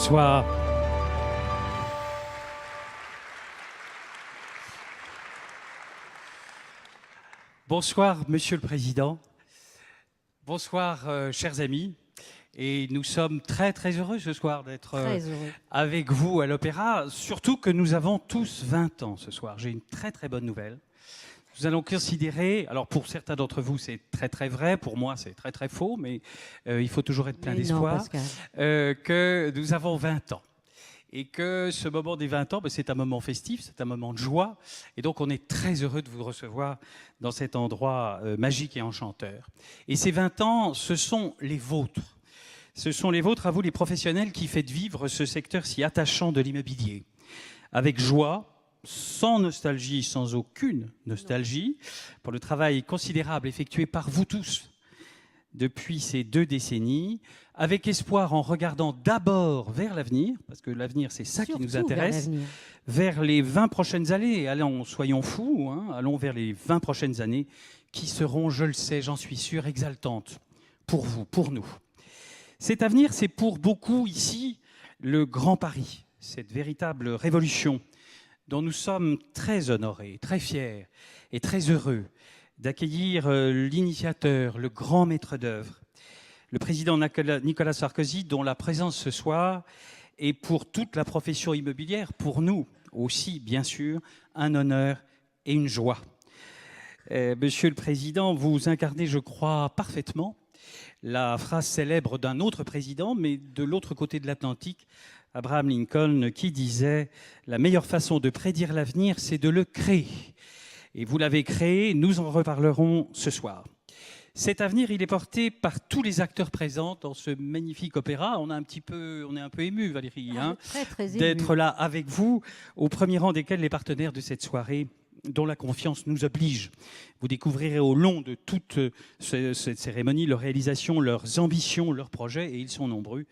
Bonsoir. Bonsoir, Monsieur le Président. Bonsoir, chers amis. Et nous sommes très heureux ce soir d'être avec vous à l'Opéra, surtout que nous avons tous 20 ans ce soir. J'ai une très bonne nouvelle. Nous allons considérer, alors pour certains d'entre vous c'est très vrai, pour moi c'est très faux, mais il faut toujours être plein d'espoir, que nous avons 20 ans. Et que ce moment des 20 ans, c'est un moment festif, c'est un moment de joie. Et donc on est très heureux de vous recevoir dans cet endroit magique et enchanteur. Et ces 20 ans, ce sont les vôtres. Ce sont les vôtres, à vous les professionnels, qui faites vivre ce secteur si attachant de l'immobilier. Avec joie, sans nostalgie, sans aucune nostalgie, pour le travail considérable effectué par vous tous depuis ces 2 décennies, avec espoir en regardant d'abord vers l'avenir, parce que l'avenir c'est ça qui nous intéresse, vers les 20 prochaines années, allons, soyons fous, hein, allons vers les 20 prochaines années qui seront, je le sais, j'en suis sûr, exaltantes pour vous, pour nous. Cet avenir, c'est pour beaucoup ici le Grand Paris, cette véritable révolution dont nous sommes très honorés, très fiers et très heureux d'accueillir l'initiateur, le grand maître d'œuvre, le président Nicolas Sarkozy, dont la présence ce soir est pour toute la profession immobilière, pour nous aussi, bien sûr, un honneur et une joie. Monsieur le Président, vous incarnez, je crois, parfaitement la phrase célèbre d'un autre président, mais de l'autre côté de l'Atlantique, Abraham Lincoln, qui disait « La meilleure façon de prédire l'avenir, c'est de le créer ». Et vous l'avez créé, nous en reparlerons ce soir. Cet avenir, il est porté par tous les acteurs présents dans ce magnifique opéra. On est un peu ému, Valérie, hein, d'être là avec vous, au premier rang desquels les partenaires de cette soirée, dont la confiance nous oblige. Vous découvrirez au long de toute cette cérémonie leurs réalisations, leurs ambitions, leurs projets, et ils sont nombreux.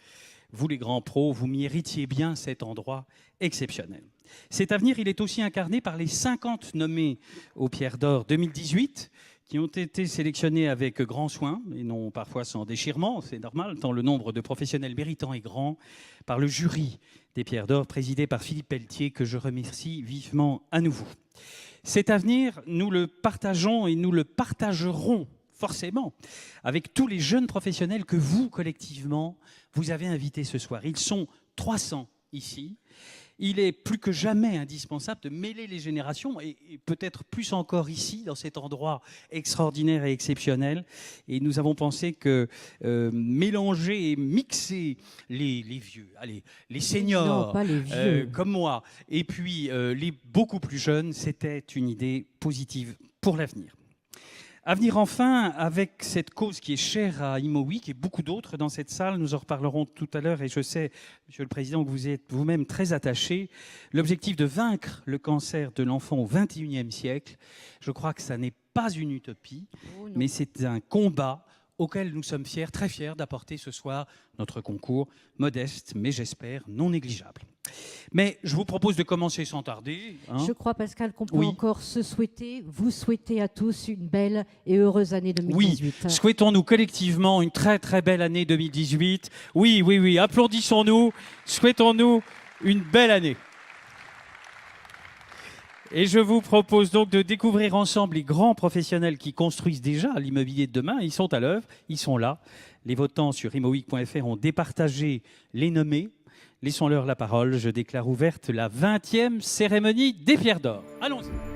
Vous, les grands pros, vous méritiez bien cet endroit exceptionnel. Cet avenir, il est aussi incarné par les 50 nommés aux Pierres d'Or 2018, qui ont été sélectionnés avec grand soin, et non parfois sans déchirement, c'est normal, tant le nombre de professionnels méritants est grand, par le jury des Pierres d'Or, présidé par Philippe Pelletier, que je remercie vivement à nouveau. Cet avenir, nous le partageons et nous le partagerons forcément avec tous les jeunes professionnels que vous, collectivement, vous avez invités ce soir. Ils sont 300 ici. Il est plus que jamais indispensable de mêler les générations, et peut-être plus encore ici, dans cet endroit extraordinaire et exceptionnel. Et nous avons pensé que mélanger et mixer les vieux, allez, les seniors, non, pas les vieux. comme moi, et puis les beaucoup plus jeunes, c'était une idée positive pour l'avenir. Avenir enfin avec cette cause qui est chère à Imo Week et beaucoup d'autres dans cette salle. Nous en reparlerons tout à l'heure et je sais, Monsieur le Président, que vous êtes vous-même très attaché. L'objectif de vaincre le cancer de l'enfant au XXIe siècle, je crois que ça n'est pas une utopie, mais c'est un combat auquel nous sommes fiers, très fiers d'apporter ce soir notre concours modeste, mais j'espère non négligeable. Mais je vous propose de commencer sans tarder. Hein. Je crois, Pascal, qu'on peut encore vous souhaiter à tous une belle et heureuse année 2018. Oui, souhaitons-nous collectivement une très belle année 2018. Oui, applaudissons-nous, souhaitons-nous une belle année. Et je vous propose donc de découvrir ensemble les grands professionnels qui construisent déjà l'immobilier de demain. Ils sont à l'œuvre, ils sont là. Les votants sur imoweek.fr ont départagé les nommés. Laissons-leur la parole. Je déclare ouverte la 20e cérémonie des Pierres d'Or. Allons-y.